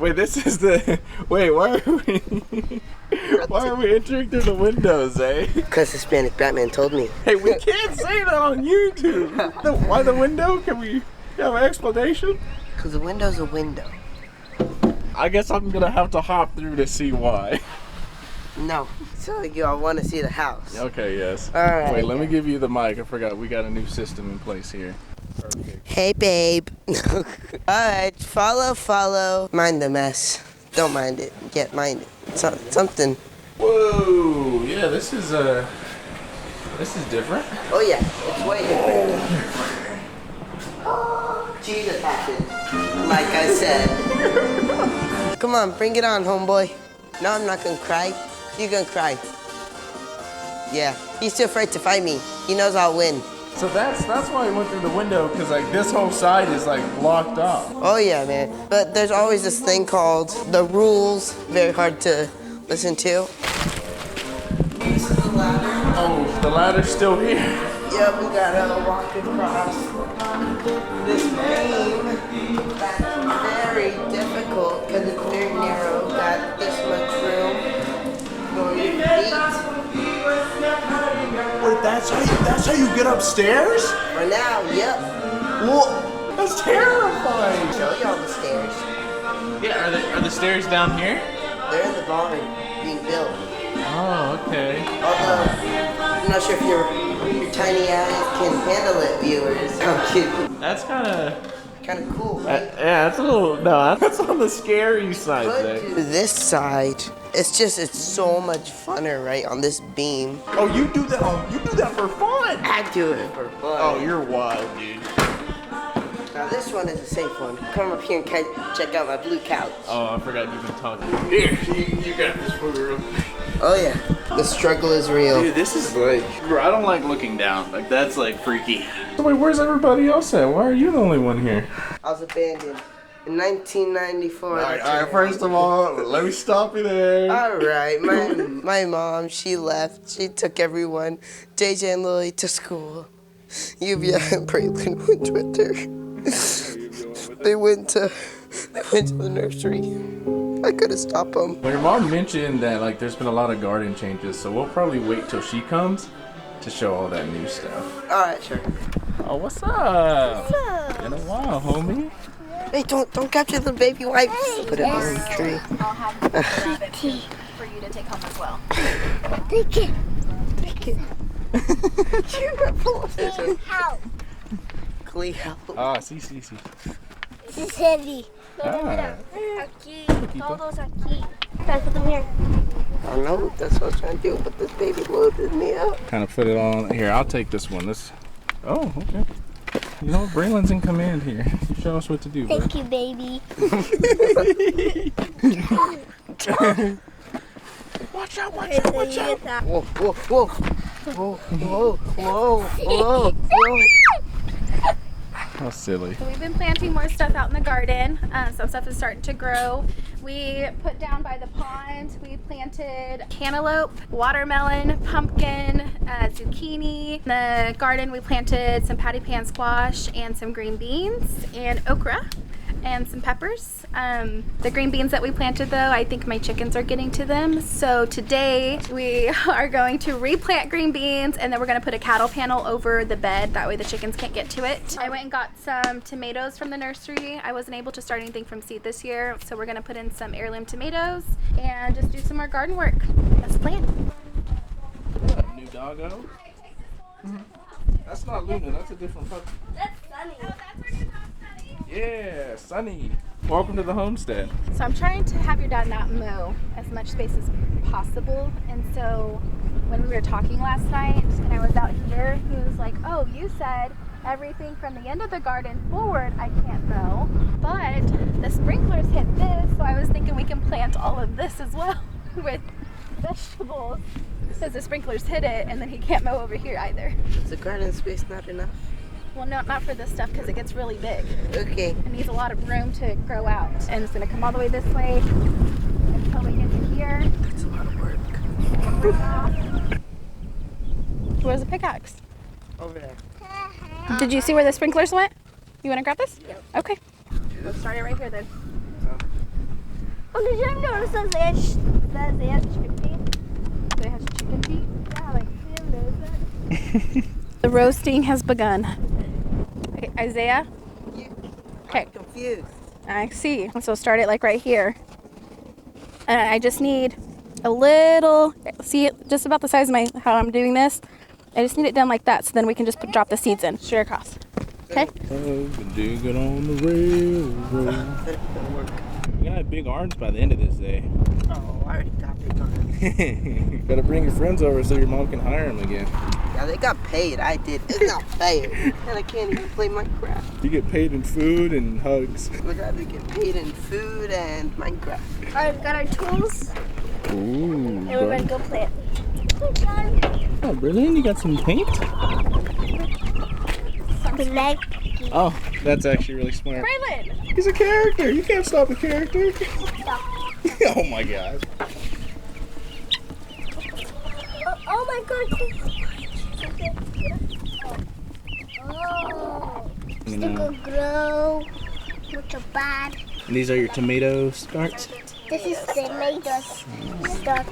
Wait, this is the... Wait, why are we entering through the windows, eh? Because Hispanic Batman told me. Hey, we can't say that on YouTube. Why the window? Can we have an explanation? Because the window's a window. I guess I'm gonna have to hop through to see why. No. So y'all want to see the house. Okay, yes. All right. Wait, let me give you the mic. I forgot. We got a new system in place here. Perfect. Hey, babe. Alright, follow. Mind the mess. Don't mind it. Get mind it. Something. Whoa! Yeah, this is different. Oh yeah, it's way different. Jesus happened. Like I said. Come on, bring it on, homeboy. No, I'm not gonna cry. You're gonna cry. Yeah, he's too afraid to fight me. He knows I'll win. So that's why I went through the window, because like this whole side is like blocked off. Oh yeah, man. But there's always this thing called the rules. Very hard to listen to. This is the ladder. Oh, the ladder's still here. Yep, we gotta walk across this beam. That's very difficult because it's very narrow. Got this much room for your feet. Wait, that's how you get upstairs? For now, yep. Whoa, that's terrifying. I'll show y'all the stairs. Yeah, are the stairs down here? They're in the barn being built. Oh, okay. Although, I'm not sure if your tiny eyes can handle it, viewers. I'm kidding. That's kind of Cool, right? yeah, that's a little, no, that's on the scary side But there. to this side, it's so much funner, right, on this beam. Oh, you do that for fun. I do it for fun. Oh, you're wild, dude. Now this one is a safe one. Come up here and check out my blue couch. Oh, I forgot you've been talking. Here, you got this for the room. Oh yeah, the struggle is real. Dude, this is like, bro, I don't like looking down. Like, that's like freaky. So wait, where's everybody else at? Why are you the only one here? I was abandoned in 1994. All right, first of all, let me stop you there. All right, my mom, she left. She took everyone, JJ and Lily, to school. Yuvia and Braylon went with her. They went to the nursery. I couldn't stop them. Well, your mom mentioned that like there's been a lot of garden changes, so we'll probably wait till she comes to show all that new stuff. All right, sure. Oh, what's up? Been a while, homie. Hey, don't capture the baby wipes. Put it on the tree. I'll have a rabbit for you to take home as well. Take it. You're not full of it. Help. Clee, help. Ah, sí. This is heavy. Ah. Aquí. Todos aquí. Guys, put them here. I know, that's what I'm trying to do, but this baby loaded me up. Kind of put it on. Here, I'll take this one. Oh, okay. You know, Braylon's in command here. You show us what to do, bro. Thank you, baby. Watch out. Whoa. How silly. So we've been planting more stuff out in the garden. Some stuff is starting to grow. We put down by the pond, we planted cantaloupe, watermelon, pumpkin, zucchini. In the garden we planted some patty pan squash and some green beans and okra and some peppers. The green beans that we planted though, I think my chickens are getting to them. So today we are going to replant green beans and then we're gonna put a cattle panel over the bed. That way the chickens can't get to it. I went and got some tomatoes from the nursery. I wasn't able to start anything from seed this year. So we're gonna put in some heirloom tomatoes and just do some more garden work. That's the plan. New doggo? That's not Luna, that's a different puppy. That's Sunny. Oh, that's our new house, Sunny. Yeah, Sunny. Welcome to the homestead. So I'm trying to have your dad not mow as much space as possible. And so when we were talking last night and I was out here, he was like, oh, you said everything from the end of the garden forward I can't mow, but the sprinklers hit this, so I was thinking we can plant all of this as well with vegetables because the sprinklers hit it and then he can't mow over here either. Is the garden space not enough? Well, no, not for this stuff because it gets really big. Okay. It needs a lot of room to grow out. And it's going to come all the way this way until we get to here. That's a lot of work. Where's the pickaxe? Over there. Did you see where the sprinklers went? You want to grab this? Yep. Okay. Let's start it right here then. Oh, did you notice that they have chicken feet? They have chicken feet. Yeah, like, you know that? The roasting has begun. Okay, Isaiah? Okay. I'm confused. I see. So start it like right here. And I just need a little, see, just about the size of how I'm doing this. I just need it done like that, so then we can just drop the seeds in straight across. Okay? Digging on the railroad. You're gonna have big arms by the end of this day. Oh, I already got big arms. Gotta bring your friends over so your mom can hire them again. Yeah, they got paid. I did. It's not fair. And I can't even play Minecraft. You get paid in food and hugs. We gotta get paid in food and Minecraft. Alright, we got our tools, Ooh. and we're gonna go plant. Oh, brilliant. You got some paint? Like, Oh, that's actually really smart. Braylon! He's a character. You can't stop a character. Oh my gosh. oh my god. Oh. Still go grow. Not so bad. And these are your tomato starts? This is tomatoes. Start.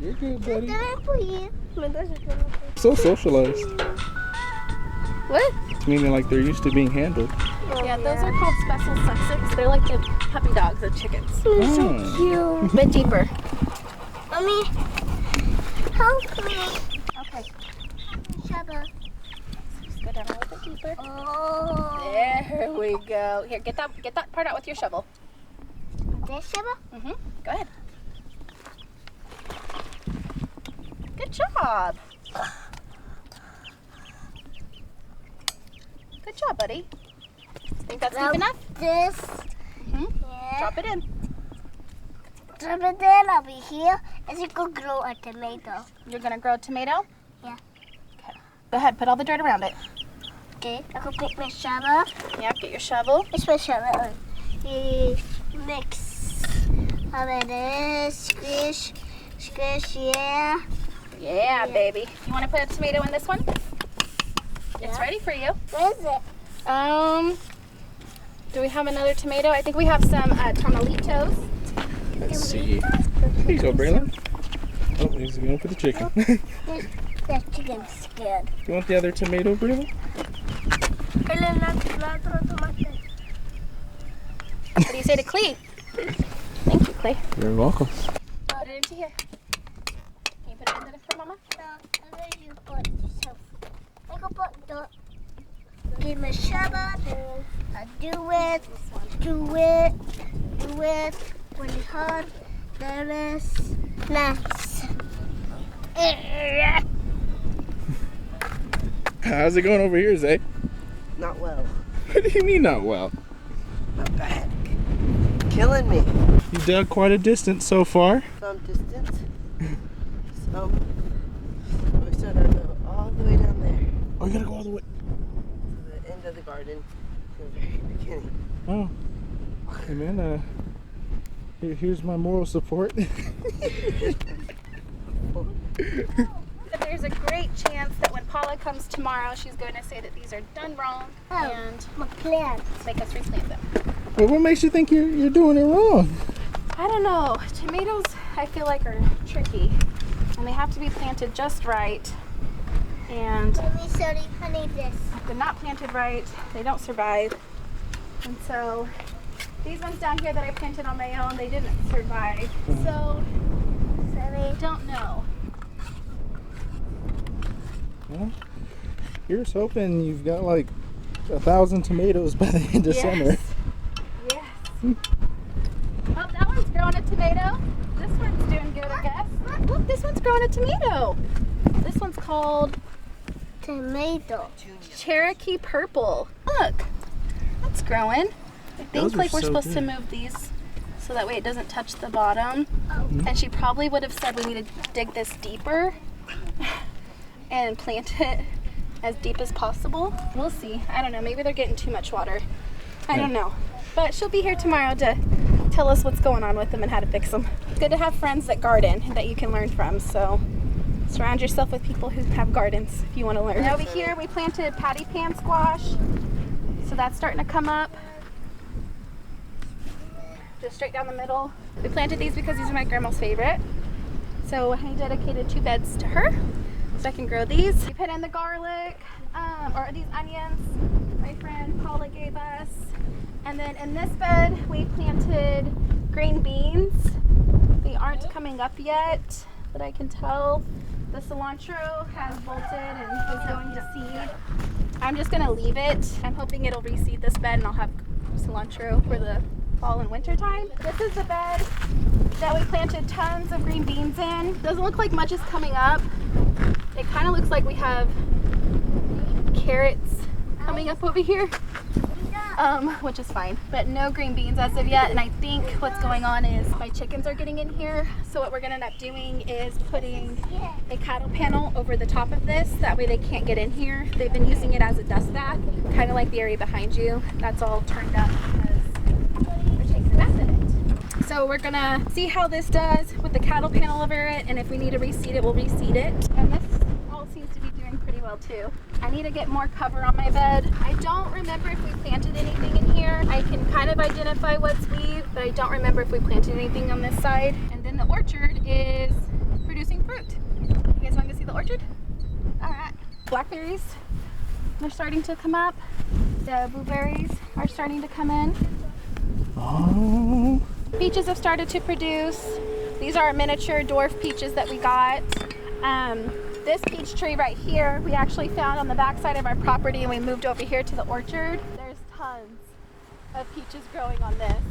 You're good, buddy. For you. So socialized. What? Meaning like they're used to being handled. Yeah, those are called special Sussex. They're like the puppy dogs of chickens. Oh. Cute. A bit deeper. Mommy, help me. Okay. Shabba. Just go down a little bit deeper. Oh. There we go. Here, get that part out with your shovel. This Shabba? Mm-hmm. Go ahead. Good job. Good job, buddy. Think that's deep enough? This. Mm-hmm. Yeah. Drop it in. Drop it in. I'll be here. And you go grow a tomato. You're gonna grow a tomato? Yeah. Okay. Go ahead, put all the dirt around it. Okay. I can pick my shovel. Yep, get your shovel. It's my shovel. Mix. How about this? Squish. Squish, yeah. Yeah, baby. You wanna put a tomato in this one? Yeah. It's ready for you. Where is it? Do we have another tomato? I think we have some tomalitos. Let's see. Here you go, Braylon. Oh, he's going for the chicken. The chicken's scared. You want the other tomato, Braylon? What do you say to Clee? Thank you, Clee. You're welcome. Put it into here. Can you put it into this for Mama? Give me a shovel. I do it. Do it. Do it. Really hard. There is nice. How's it going over here, Zay? Not well. What do you mean not well? Not bad. Killing me. You dug quite a distance so far. Some distance. We still gotta go all the way down there Oh, you gotta go all the way. to the end of the garden, to the very beginning. Oh. Hey man, here's my moral support. There's a great chance that when Paula comes tomorrow, she's going to say that these are done wrong and My plant. make us replant them. Well, what makes you think you're doing it wrong? I don't know. Tomatoes, I feel like, are tricky. And they have to be planted just right. And Mommy, sorry, honey, this. if they're not planted right, they don't survive. And so these ones down here that I planted on my own, they didn't survive. So I don't know. Well, here's hoping you've got like 1,000 tomatoes by the end of summer. Yes. Oh, that one's growing a tomato. This one's doing good, I guess. Look, this one's growing a tomato. This one's called Tomato. Cherokee Purple. Look, that's growing. I think Those are like we're so supposed to good. move these so that way it doesn't touch the bottom. And she probably would have said we need to dig this deeper and plant it as deep as possible. We'll see. I don't know. Maybe they're getting too much water. I don't know. But she'll be here tomorrow to tell us what's going on with them and how to fix them. It's good to have friends that garden that you can learn from. So surround yourself with people who have gardens if you want to learn. And over here we planted patty pan squash. So that's starting to come up. just straight down the middle. We planted these because these are my grandma's favorite. So I dedicated 2 beds to her so I can grow these. We put in the garlic, or these onions my friend Paula gave us. And then in this bed, we planted green beans. They aren't coming up yet, but I can tell the cilantro has bolted and is going to seed. I'm just gonna leave it. I'm hoping it'll reseed this bed and I'll have cilantro for the fall and winter time. This is the bed that we planted tons of green beans in. Doesn't look like much is coming up. It kind of looks like we have carrots coming up over here, which is fine, but no green beans as of yet. And I think what's going on is my chickens are getting in here. So what we're gonna end up doing is putting a cattle panel over the top of this. That way they can't get in here. They've been using it as a dust bath, kind of like the area behind you. That's all turned up because they're taking a bath in it. So we're gonna see how this does with the cattle panel over it, and if we need to reseed it, we'll reseed it. And this all seems to be doing pretty well too. I need to get more cover on my bed. I don't remember if we planted anything in here. I can kind of identify what's weed, but I don't remember if we planted anything on this side. And then the orchard is producing fruit. You guys want to see the orchard? All right. Blackberries, they're starting to come up. The blueberries are starting to come in. Oh. Peaches have started to produce. These are our miniature dwarf peaches that we got. This peach tree right here, we actually found on the back side of our property and we moved over here to the orchard. There's tons of peaches growing on this.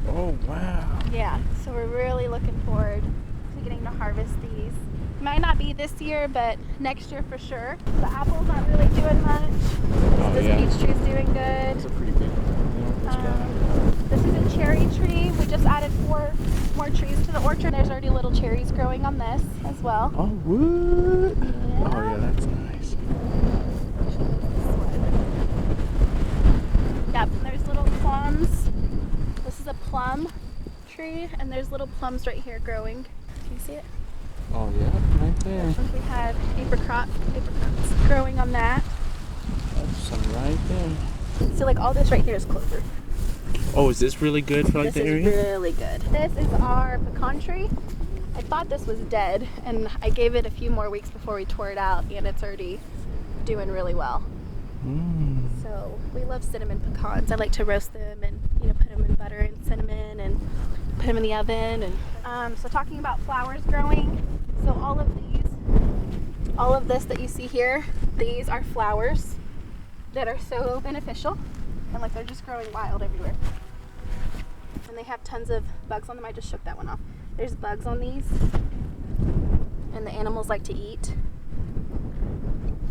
Oh, wow. Yeah, so we're really looking forward to getting to harvest these. Might not be this year, but next year for sure. The apple's not really doing much. This peach tree's doing good. It's a pretty big one. This is a cherry tree. We just added 4 more trees to the orchard. There's already little cherries growing on this as well. Oh, what? Yeah. Oh, yeah, that's nice. Yep, and there's little plums. This is a plum tree, and there's little plums right here growing. Can you see it? Oh, yeah, right there. We have apricots growing on that. That's some right there. So like all this right here is clover. Oh, is this really good for like This the is area? really good. This is our pecan tree. I thought this was dead, and I gave it a few more weeks before we tore it out, and it's already doing really well. So we love cinnamon pecans. I like to roast them and put them in butter and cinnamon and put them in the oven. And so talking about flowers growing, so all of this that you see here, these are flowers that are so beneficial, and like they're just growing wild everywhere. And they have tons of bugs on them. I just shook that one off. There's bugs on these, and the animals like to eat.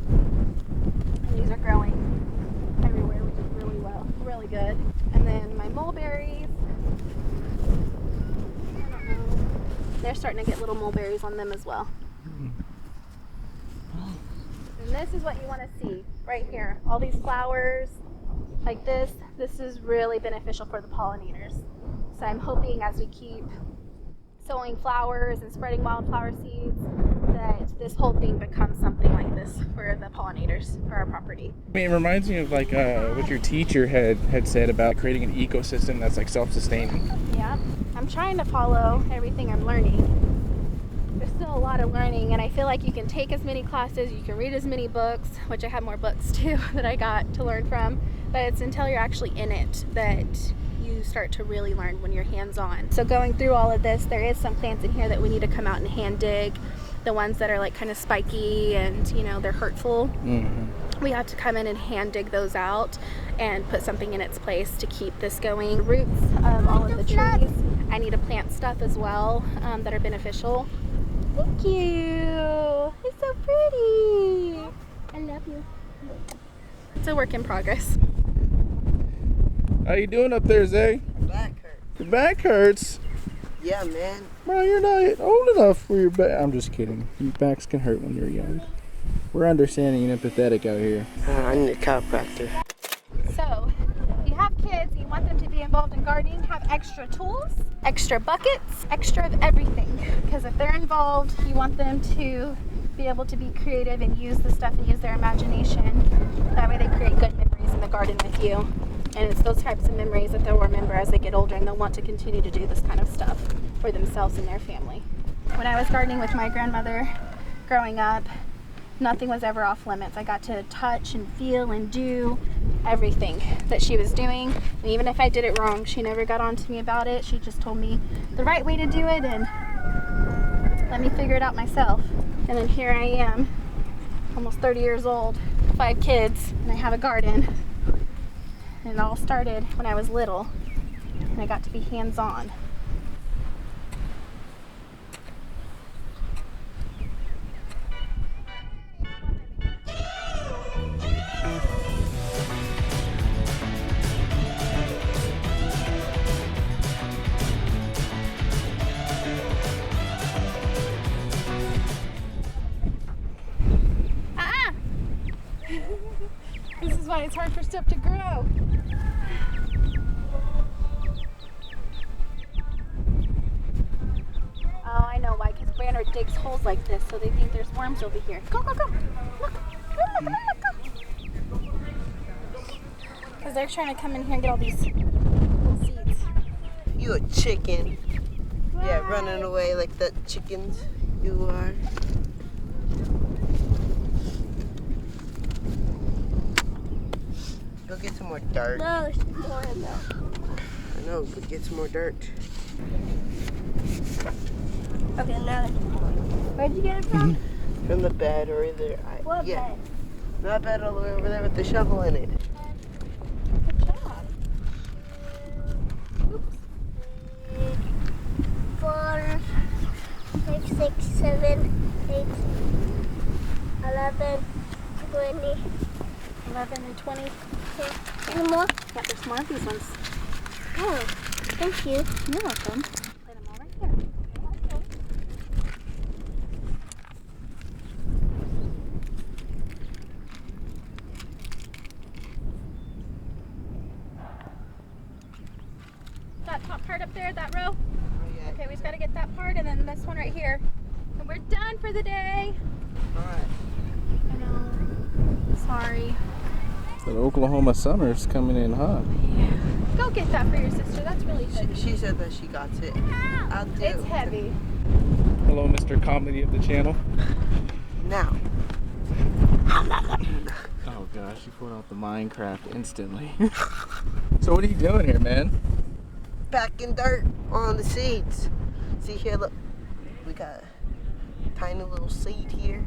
And these are growing everywhere, which is really well, really good. And then my mulberries, they're starting to get little mulberries on them as well. And this is what you want to see right here. All these flowers like this is really beneficial for the pollinators. So I'm hoping as we keep sowing flowers and spreading wildflower seeds that this whole thing becomes something like this for the pollinators for our property. I mean, it reminds me of like what your teacher had said about creating an ecosystem that's like self-sustaining. Yeah, I'm trying to follow everything I'm learning. There's still a lot of learning, and I feel like you can take as many classes, you can read as many books, which I have more books too that I got to learn from, but it's until you're actually in it that you start to really learn when you're hands-on. So going through all of this, there is some plants in here that we need to come out and hand dig. The ones that are like kind of spiky and they're hurtful. We have to come in and hand dig those out and put something in its place to keep this going. Roots of all of the trees. I need to plant stuff as well that are beneficial. Thank you. It's so pretty. I love you. It's a work in progress. How you doing up there, Zay? My back hurts. Your back hurts. Yeah, man. Bro, you're not old enough for your back. I'm just kidding. Your backs can hurt when you're young. We're understanding and empathetic out here. I need a chiropractor. So, if you have kids, you want them to be involved in gardening, have extra tools, extra buckets, extra of everything. Because if they're involved, you want them to be able to be creative and use the stuff and use their imagination. That way they create good memories in the garden with you. And it's those types of memories that they'll remember as they get older, and they'll want to continue to do this kind of stuff for themselves and their family. When I was gardening with my grandmother growing up, nothing was ever off limits. I got to touch and feel and do everything that she was doing. And even if I did it wrong, she never got on to me about it. She just told me the right way to do it and let me figure it out myself. And then here I am, almost 30 years old, 5 kids, and I have a garden. And it all started when I was little, and I got to be hands-on. This is why it's hard for stuff to grow. Oh, I know why, because Banner digs holes like this, so they think there's worms over here. Go, go, go. Look. Go. Because they're trying to come in here and get all these little seeds. You a chicken. Wow. Yeah, running away like the chickens you are. Go get some more dirt. No, she's more though. I know, but get some more dirt. Okay, now. Where'd you get it from? From the bed or either. What bed? That bed all the way over there with the shovel in it. Good job. 4, 5, 6, 7, 8, 11, 20. 11 and 20. Any more? Yeah, there's more of these ones. Oh, thank you. You're welcome. Put them all right there. Okay. That top part up there, that row. Oh, yeah. Okay, we just gotta get that part and then this one right here. And we're done for the day. Alright. I know. Sorry. That Oklahoma summer's coming in hot. Go get that for your sister. That's really heavy. She said that she got it. I'll do. It's heavy. Hello, Mr. Comedy of the channel. Now. Oh gosh, you pulled out the Minecraft instantly. So what are you doing here, man? Packing dirt on the seeds. See here, look. We got a tiny little seed here.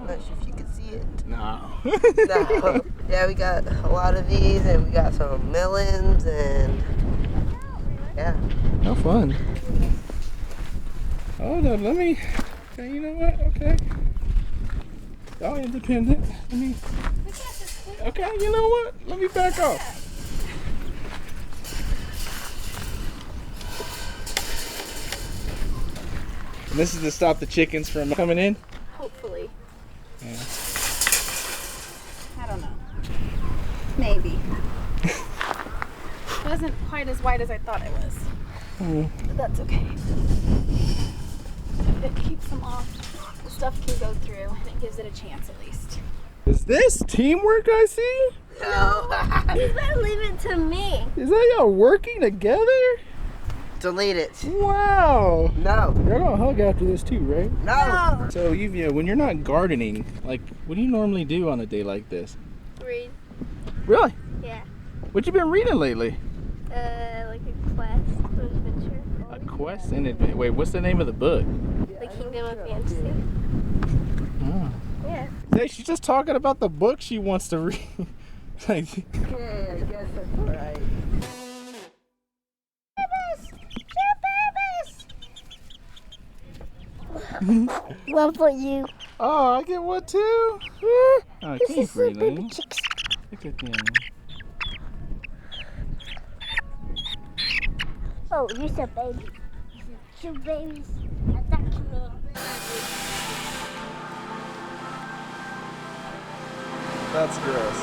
Not sure if you can see it. No. No. Yeah, we got a lot of these, and we got some melons, and yeah. How fun. Hold on, let me. Okay, you know what? Okay. Y'all independent. Let me. Okay, you know what? Let me back off. And this is to stop the chickens from coming in? Hopefully. Yeah. I don't know. Maybe. It wasn't quite as wide as I thought it was. But that's okay. It keeps them off. The stuff can go through and it gives it a chance at least. Is this teamwork I see? No. You better leave it to me. Is that y'all working together? Delete it. Wow. No. You're gonna hug after this too, right? No. So Evia, when you're not gardening, like, what do you normally do on a day like this? Read. Really? Yeah. What you been reading lately? Like a quest or adventure. A quest and adventure. Wait, what's the name of the book? The Kingdom of Fantasy. Oh. Yeah. Hey, she's just talking about the book she wants to read. Like, Okay, I guess that's alright. One for you. oh, I get one too. Oh, This keep is a baby breathing. chicks. Look at them. Oh, you're a baby. Two babies. Attack me. That's gross.